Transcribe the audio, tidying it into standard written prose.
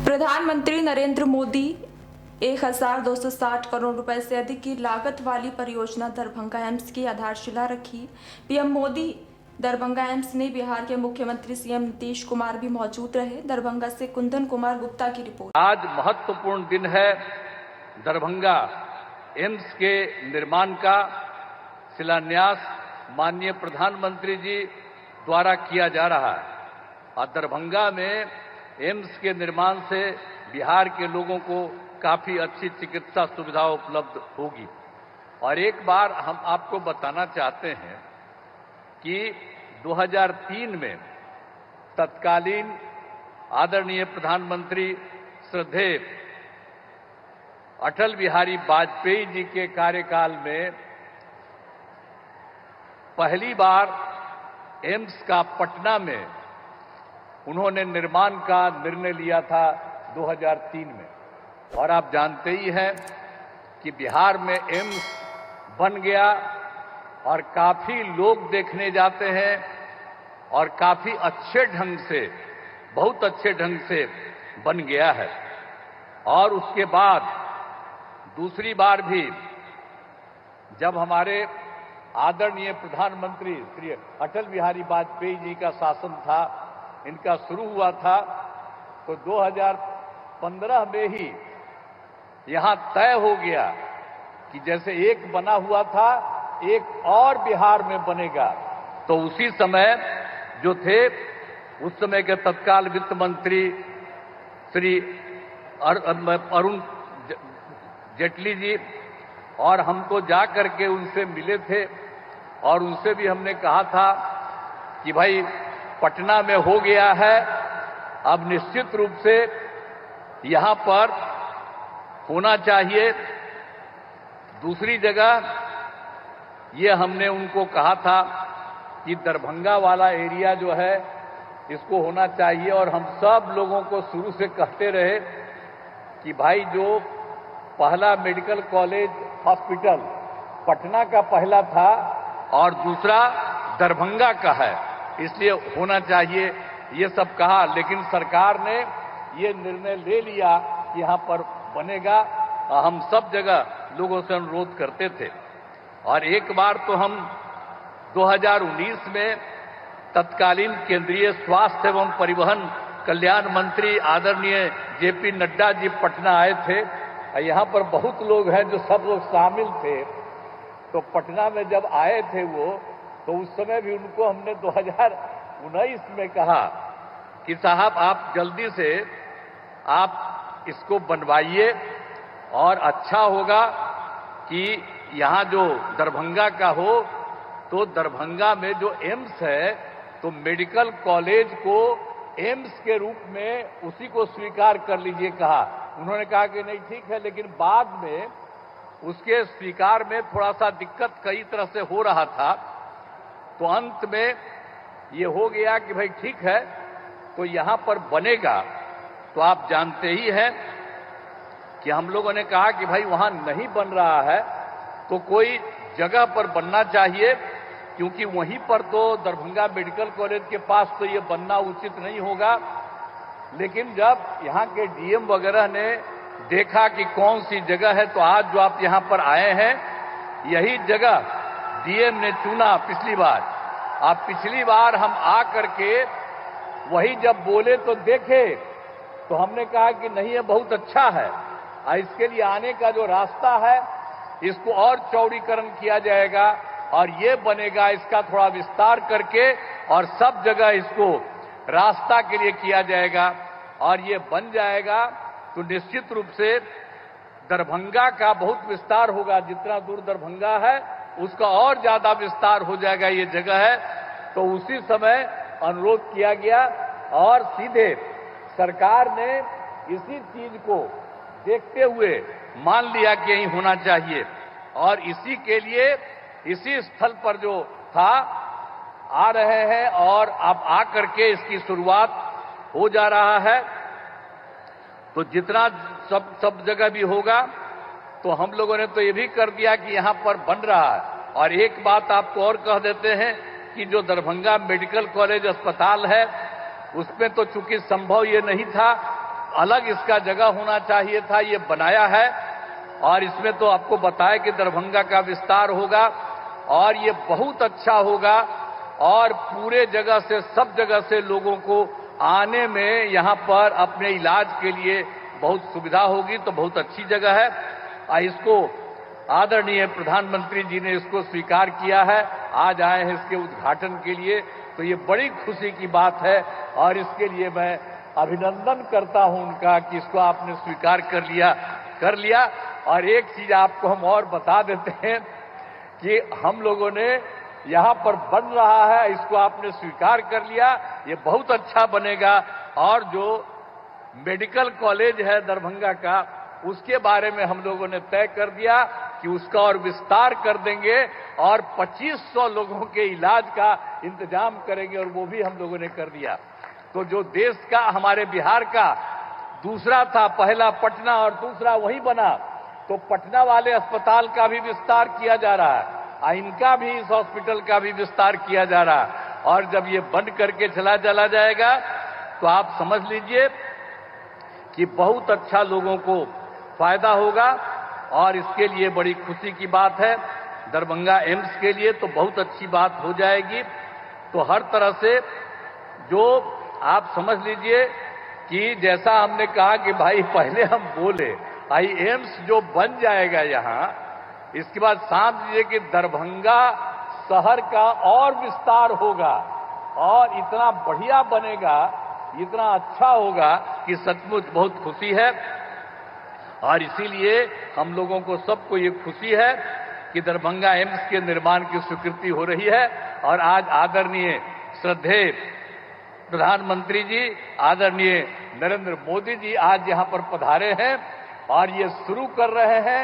प्रधानमंत्री नरेंद्र मोदी 1260 करोड़ रुपए से अधिक की लागत वाली परियोजना दरभंगा एम्स की आधारशिला रखी। पीएम मोदी दरभंगा एम्स में बिहार के मुख्यमंत्री सीएम नीतीश कुमार भी मौजूद रहे। दरभंगा से कुंदन कुमार गुप्ता की रिपोर्ट। आज महत्वपूर्ण दिन है। दरभंगा एम्स के निर्माण का शिलान्यास माननीय प्रधानमंत्री जी द्वारा किया जा रहा है और दरभंगा में एम्स के निर्माण से बिहार के लोगों को काफी अच्छी चिकित्सा सुविधा उपलब्ध होगी। और एक बार हम आपको बताना चाहते हैं कि 2003 में तत्कालीन आदरणीय प्रधानमंत्री श्रद्धेय अटल बिहारी वाजपेयी जी के कार्यकाल में पहली बार एम्स का पटना में उन्होंने निर्माण का निर्णय लिया था 2003 में। और आप जानते ही हैं कि बिहार में एम्स बन गया और काफी लोग देखने जाते हैं और काफी अच्छे ढंग से, बहुत अच्छे ढंग से बन गया है। और उसके बाद दूसरी बार भी जब हमारे आदरणीय प्रधानमंत्री श्री अटल बिहारी वाजपेयी जी का शासन था, इनका शुरू हुआ था, तो 2015 में ही यहां तय हो गया कि जैसे एक बना हुआ था, एक और बिहार में बनेगा। तो उसी समय जो थे, उस समय के तत्काल वित्त मंत्री श्री अरुण जेटली जी और हम तो जा करके उनसे मिले थे और उनसे भी हमने कहा था कि भाई पटना में हो गया है, अब निश्चित रूप से यहां पर होना चाहिए। दूसरी जगह ये हमने उनको कहा था कि दरभंगा वाला एरिया जो है इसको होना चाहिए। और हम सब लोगों को शुरू से कहते रहे कि भाई जो पहला मेडिकल कॉलेज हॉस्पिटल पटना का पहला था और दूसरा दरभंगा का है, इसलिए होना चाहिए, ये सब कहा। लेकिन सरकार ने ये निर्णय ले लिया कि यहां पर बनेगा। हम सब जगह लोगों से अनुरोध करते थे। और एक बार तो हम 2019 में तत्कालीन केंद्रीय स्वास्थ्य एवं परिवहन कल्याण मंत्री आदरणीय जेपी नड्डा जी पटना आए थे। यहाँ पर बहुत लोग हैं जो सब लोग शामिल थे। तो पटना में जब आए थे वो, तो उस समय भी उनको हमने 2019 में कहा कि साहब आप जल्दी से आप इसको बनवाइए और अच्छा होगा कि यहाँ जो दरभंगा का हो, तो दरभंगा में जो एम्स है तो मेडिकल कॉलेज को एम्स के रूप में उसी को स्वीकार कर लीजिए कहा। उन्होंने कहा कि नहीं ठीक है, लेकिन बाद में उसके स्वीकार में थोड़ा सा दिक्कत कई तरह से हो रहा था। तो अंत में ये हो गया कि भाई ठीक है, तो यहां पर बनेगा। तो आप जानते ही हैं कि हम लोगों ने कहा कि भाई वहां नहीं बन रहा है तो कोई जगह पर बनना चाहिए, क्योंकि वहीं पर तो दरभंगा मेडिकल कॉलेज के पास तो ये बनना उचित नहीं होगा। लेकिन जब यहाँ के डीएम वगैरह ने देखा कि कौन सी जगह है, तो आज जो आप यहाँ पर आए हैं, यही जगह डीएम ने चुना पिछली बार। आप पिछली बार हम आ करके वही जब बोले तो देखे, तो हमने कहा कि नहीं ये बहुत अच्छा है, इसके लिए आने का जो रास्ता है इसको और चौड़ीकरण किया जाएगा और ये बनेगा, इसका थोड़ा विस्तार करके और सब जगह इसको रास्ता के लिए किया जाएगा और ये बन जाएगा। तो निश्चित रूप से दरभंगा का बहुत विस्तार होगा। जितना दूर दरभंगा है उसका और ज्यादा विस्तार हो जाएगा ये जगह है। तो उसी समय अनुरोध किया गया और सीधे सरकार ने इसी चीज को देखते हुए मान लिया कि यही होना चाहिए। और इसी के लिए इसी स्थल पर जो था आ रहे हैं और अब आ करके इसकी शुरुआत हो जा रहा है। तो जितना सब जगह भी होगा, तो हम लोगों ने तो ये भी कर दिया कि यहां पर बन रहा है। और एक बात आपको और कह देते हैं कि जो दरभंगा मेडिकल कॉलेज अस्पताल है, उसमें तो चूंकि संभव ये नहीं था अलग इसका जगह होना चाहिए था, ये बनाया है। और इसमें तो आपको बताया कि दरभंगा का विस्तार होगा और ये बहुत अच्छा होगा और पूरे जगह से, सब जगह से लोगों को आने में यहां पर अपने इलाज के लिए बहुत सुविधा होगी। तो बहुत अच्छी जगह है और इसको आदरणीय प्रधानमंत्री जी ने इसको स्वीकार किया है, आज आए हैं इसके उद्घाटन के लिए। तो ये बड़ी खुशी की बात है और इसके लिए मैं अभिनंदन करता हूं उनका कि इसको आपने स्वीकार कर लिया। और एक चीज आपको हम और बता देते हैं कि हम लोगों ने यहां पर बन रहा है, इसको आपने स्वीकार कर लिया, ये बहुत अच्छा बनेगा। और जो मेडिकल कॉलेज है दरभंगा का, उसके बारे में हम लोगों ने तय कर दिया कि उसका और विस्तार कर देंगे और 2500 लोगों के इलाज का इंतजाम करेंगे और वो भी हम लोगों ने कर दिया। तो जो देश का, हमारे बिहार का दूसरा था, पहला पटना और दूसरा वही बना, तो पटना वाले अस्पताल का भी विस्तार किया जा रहा है और इनका भी, इस हॉस्पिटल का भी विस्तार किया जा रहा है। और जब ये बंद करके चला जाएगा तो आप समझ लीजिए कि बहुत अच्छा लोगों को फायदा होगा और इसके लिए बड़ी खुशी की बात है। दरभंगा एम्स के लिए तो बहुत अच्छी बात हो जाएगी। तो हर तरह से जो आप समझ लीजिए कि जैसा हमने कहा कि भाई पहले हम बोले, भाई एम्स जो बन जाएगा यहां, इसके बाद समझ लीजिए कि दरभंगा शहर का और विस्तार होगा और इतना बढ़िया बनेगा, इतना अच्छा होगा कि सचमुच बहुत खुशी है। और इसीलिए हम लोगों को सबको ये खुशी है कि दरभंगा एम्स के निर्माण की स्वीकृति हो रही है। और आज आदरणीय श्रद्धेय प्रधानमंत्री जी, आदरणीय नरेंद्र मोदी जी आज यहां पर पधारे हैं और ये शुरू कर रहे हैं